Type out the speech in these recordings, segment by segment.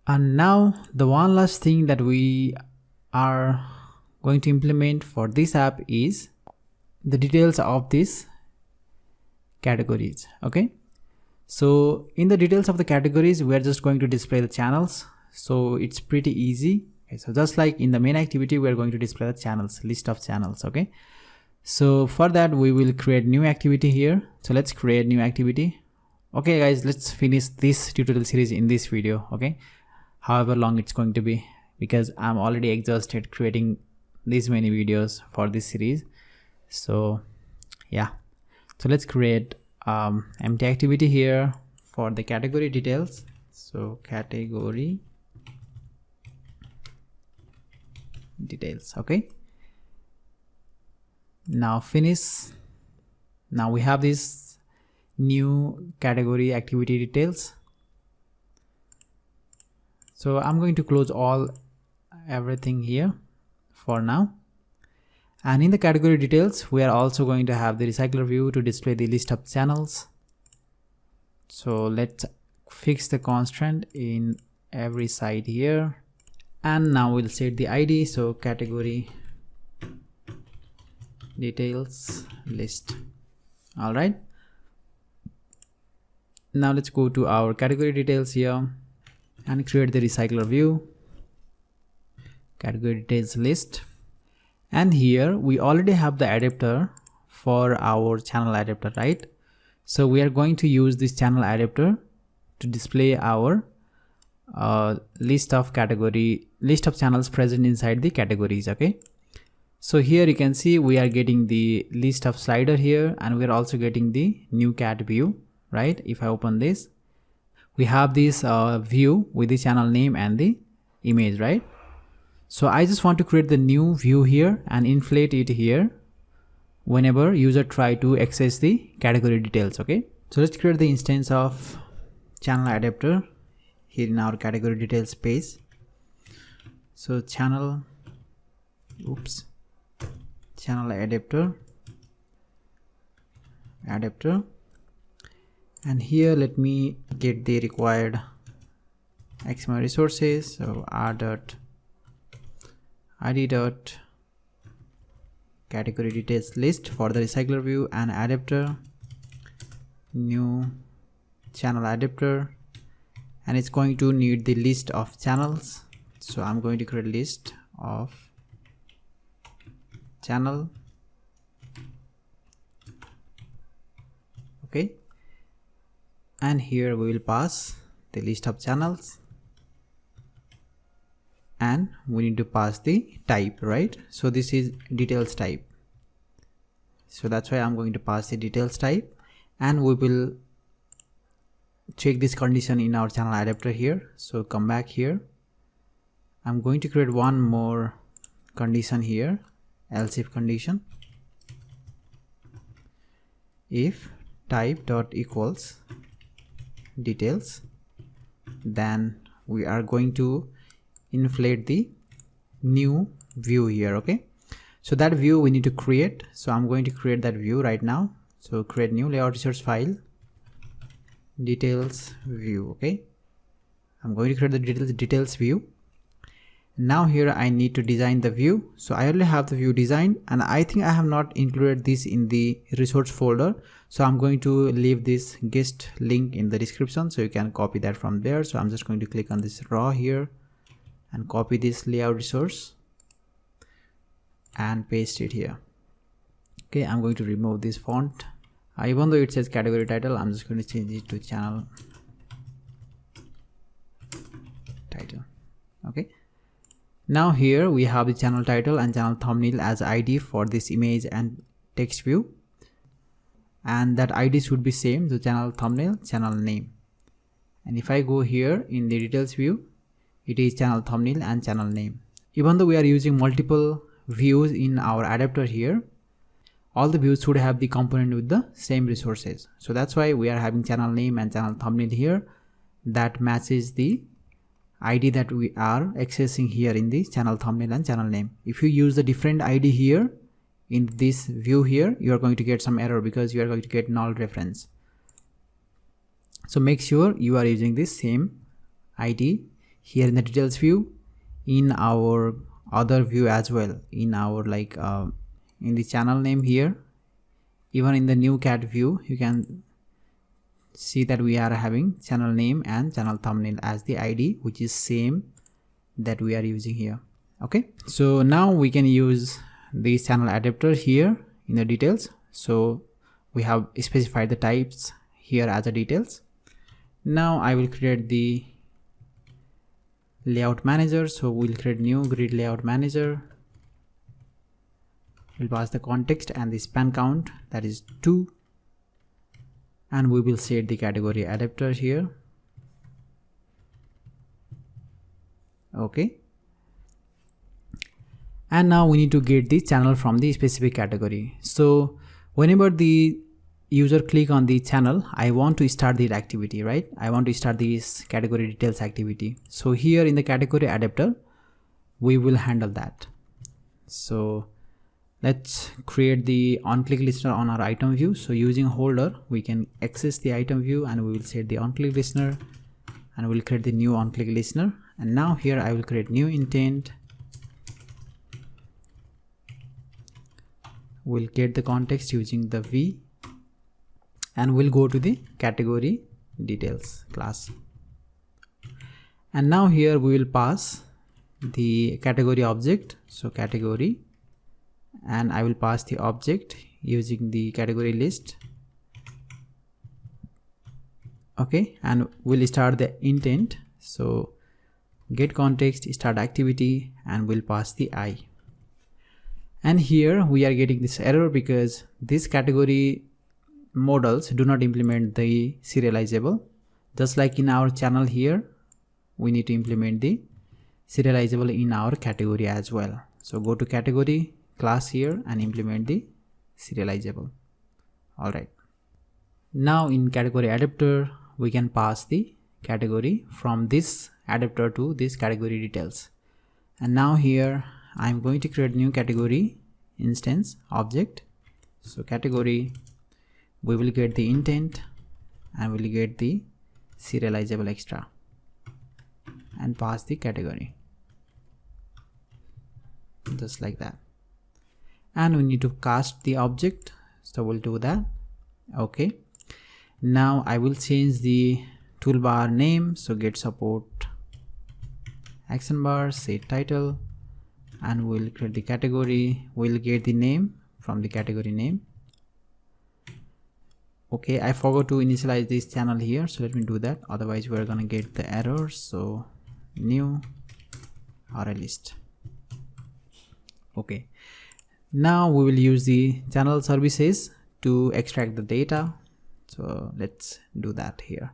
And now the one last thing that we are going to implement for this app is the details of these categories. Okay, so in the details of the categories, we are just going to display the channels. So it's pretty easy. Okay, so just like in the main activity, we are going to display the channels, list of channels. Okay, so for that we will create new activity here. So let's create new activity. Okay guys, let's finish this tutorial series in this video. Okay, however long it's going to be, because I'm already exhausted creating these many videos for this series. So yeah, so let's create empty activity here for the category details. So category details. Okay, now finish. Now we have this new category activity details. So I'm going to close everything here for now. And in the category details, we are also going to have the Recyclerview to display the list of channels. So let's fix the constraint in every side here. And now we'll set the ID. So category details list. All right. Now let's go to our category details here and create the Recyclerview category details list. And here we already have the adapter for our channel adapter, right? So we are going to use this channel adapter to display our list of channels present inside the categories. Okay, so here you can see we are getting the list of slider here, and we are also getting the new cat view, right? If I open this, we have this view with the channel name and the image, right? So I just want to create the new view here and inflate it here whenever user try to access the category details. Okay, so let's create the instance of channel adapter here in our category details page. So channel adapter, and here let me get the required XML resources. So id category details list for the Recyclerview and adapter, new channel adapter, and it's going to need the list of channels. So I'm going to create a list of channel. Okay, and here we will pass the list of channels, and we need to pass the type, right? So this is details type. So that's why I'm going to pass the details type, and we will check this condition in our channel adapter here. So come back here. I'm going to create one more condition here, else if condition. If type dot equals details, then we are going to inflate the new view here. Okay, so that view we need to create. So I'm going to create that view right now. So create new layout resource file, details view. Okay, I'm going to create the details view. Now here I need to design the view. So I already have the view designed, and I think I have not included this in the resource folder. So I'm going to leave this guest link in the description, so you can copy that from there. So I'm just going to click on this raw here and copy this layout resource and paste it here. Okay, I'm going to remove this font. Even though it says category title, I'm just going to change it to channel title. Okay, now here we have the channel title and channel thumbnail as ID for this image and text view, and that ID should be same, so channel thumbnail, channel name. And if I go here in the details view, it is channel thumbnail and channel name. Even though we are using multiple views in our adapter here, all the views should have the component with the same resources. So that's why we are having channel name and channel thumbnail here that matches the ID that we are accessing here in the channel thumbnail and channel name. If you use the different ID here in this view here, you are going to get some error because you are going to get null reference. So make sure you are using this same ID here in the details view, in our other view as well, in our in the channel name here, even in the new cat view you can see that we are having channel name and channel thumbnail as the ID, which is same that we are using here. Okay, so now we can use the channel adapter here in the details. So we have specified the types here as the details. Now I will create the layout manager. So we'll create new grid layout manager. We'll pass the context and the span count, that is 2, and we will set the category adapter here. Okay, and now we need to get the channel from the specific category. So whenever the user click on the channel, I want to start the activity, right? I want to start this category details activity. So here in the category adapter we will handle that. So let's create the on-click listener on our item view. So using holder we can access the item view, and we will set the on-click listener, and we'll create the new on-click listener. And now here I will create new intent. We'll get the context using the V, and we'll go to the category details class. And now here we will pass the category object. So category, and I will pass the object using the category list. Okay, and we'll start the intent. So get context, start activity, and we'll pass the I. And here we are getting this error because this category models do not implement the serializable. Just like in our channel here, we need to implement the serializable in our category as well. So go to category class here and implement the serializable. All right, now in category adapter we can pass the category from this adapter to this category details. And now here I'm going to create new category instance object. So category, we will get the intent, and we'll get the serializable extra, and pass the category just like that. And we need to cast the object, so we'll do that. Okay, now I will change the toolbar name. So get support action bar, set title, and we'll create the category. We'll get the name from the category name. Okay, I forgot to initialize this channel here, so let me do that, otherwise we're gonna get the error. So new URL list. Okay, now we will use the channel services to extract the data. So let's do that here.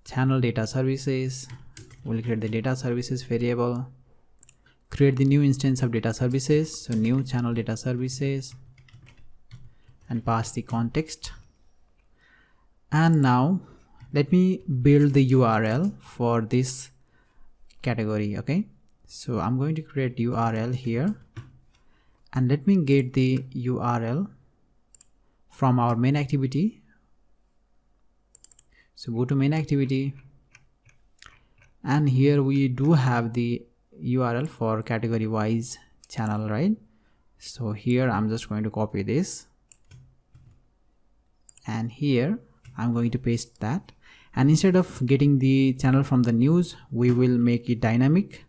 Channel data services, we'll create the data services variable, create the new instance of data services. So new channel data services, and pass the context. And now let me build the URL for this category. Okay, so I'm going to create URL here, and let me get the URL from our main activity. So go to main activity, and here we do have the URL for category wise channel, right? So here I'm just going to copy this, and here I'm going to paste that. And instead of getting the channel from the news, we will make it dynamic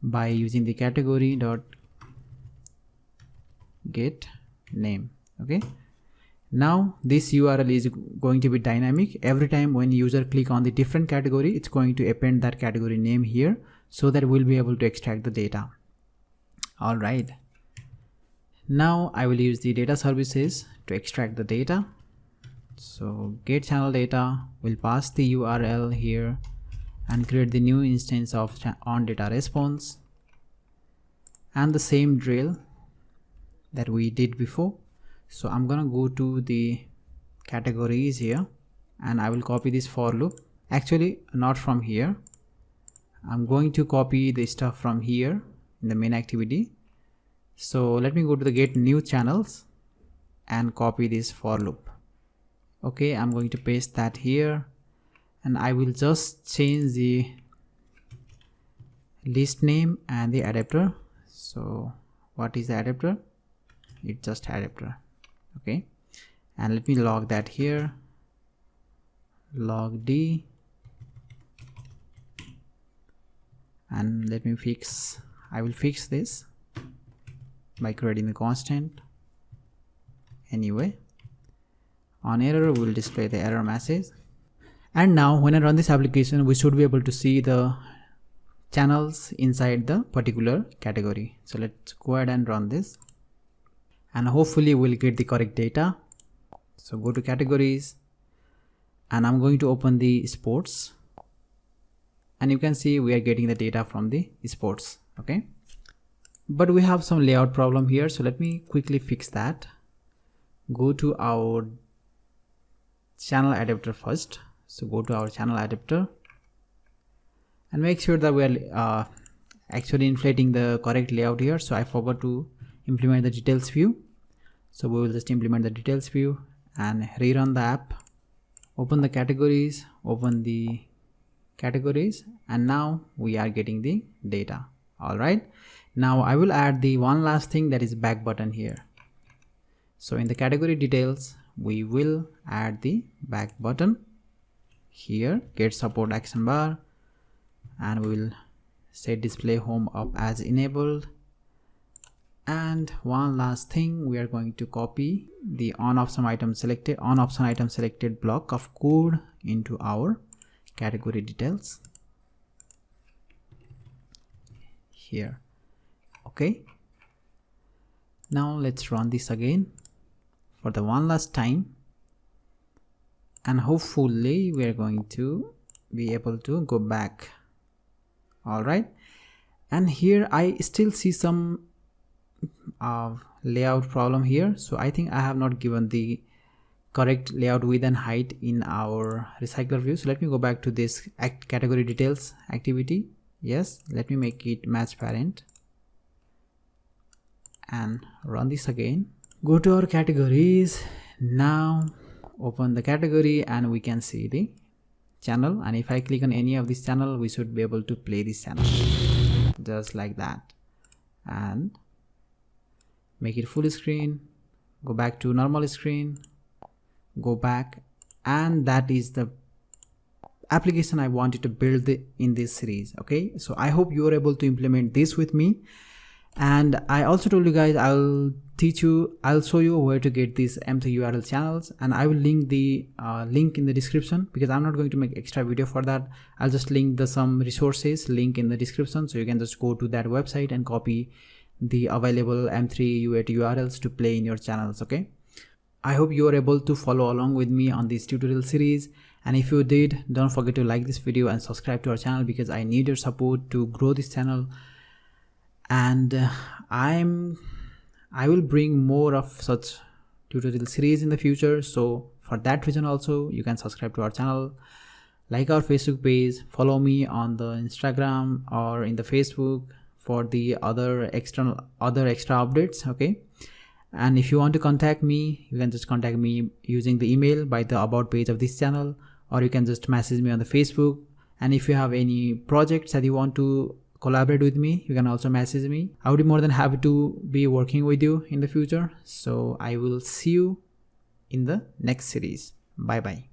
by using the category dot get name. Okay, now this URL is going to be dynamic. Every time when user click on the different category, it's going to append that category name here, so that we'll be able to extract the data. All right, now I will use the data services to extract the data. So get channel data, we'll pass the URL here and create the new instance of on data response, and the same drill that we did before. So I'm gonna go to the categories here, and I will copy this for loop. Actually not from here, I'm going to copy the stuff from here in the main activity. So let me go to the get new channels and copy this for loop. Okay, I'm going to paste that here, and I will just change the list name and the adapter. So what is the adapter? It's just adapter. Okay, and let me log that here, log D, and let me fix, I will fix this by creating the constant. Anyway, on error we will display the error message. And now when I run this application, we should be able to see the channels inside the particular category. So let's go ahead and run this, and hopefully we'll get the correct data. So go to categories, and I'm going to open the sports, and you can see we are getting the data from the sports. Okay, but we have some layout problem here, so let me quickly fix that. Go to our channel adapter first. So go to our channel adapter and make sure that we are actually inflating the correct layout here. So I forgot to implement the details view, so we will just implement the details view and rerun the app. Open the categories, and now we are getting the data. All right, now I will add the one last thing, that is back button here. So in the category details, we will add the back button here, get support action bar, and we will set display home up as enabled. And one last thing, we are going to copy the on option item selected block of code into our category details here. Okay, now let's run this again for the one last time, and hopefully we are going to be able to go back. All right, and here I still see some layout problem here. So I think I have not given the correct layout width and height in our Recyclerview. So let me go back to this category details activity. Yes, let me make it match parent and run this again. Go to our categories. Now open the category, and we can see the channel, and if I click on any of this channel, we should be able to play this channel just like that, and make it full screen, go back to normal screen, go back, and that is the application I wanted to build in this series. Okay, so I hope you are able to implement this with me. And I also told you guys I'll show you where to get these M3 URL channels, and I will link the link in the description, because I'm not going to make extra video for that. I'll just link some resources link in the description, so you can just go to that website and copy the available M3 U8 URLs to play in your channels. Okay, I hope you are able to follow along with me on this tutorial series, and if you did, don't forget to like this video and subscribe to our channel, because I need your support to grow this channel. And I will bring more of such tutorial series in the future, so for that reason also you can subscribe to our channel, like our Facebook page, follow me on the Instagram or in the Facebook for the other extra updates. Okay, and if you want to contact me, you can just contact me using the email by the about page of this channel, or you can just message me on the Facebook. And if you have any projects that you want to collaborate with me, you can also message me. I would be more than happy to be working with you in the future. So I will see you in the next series. Bye bye.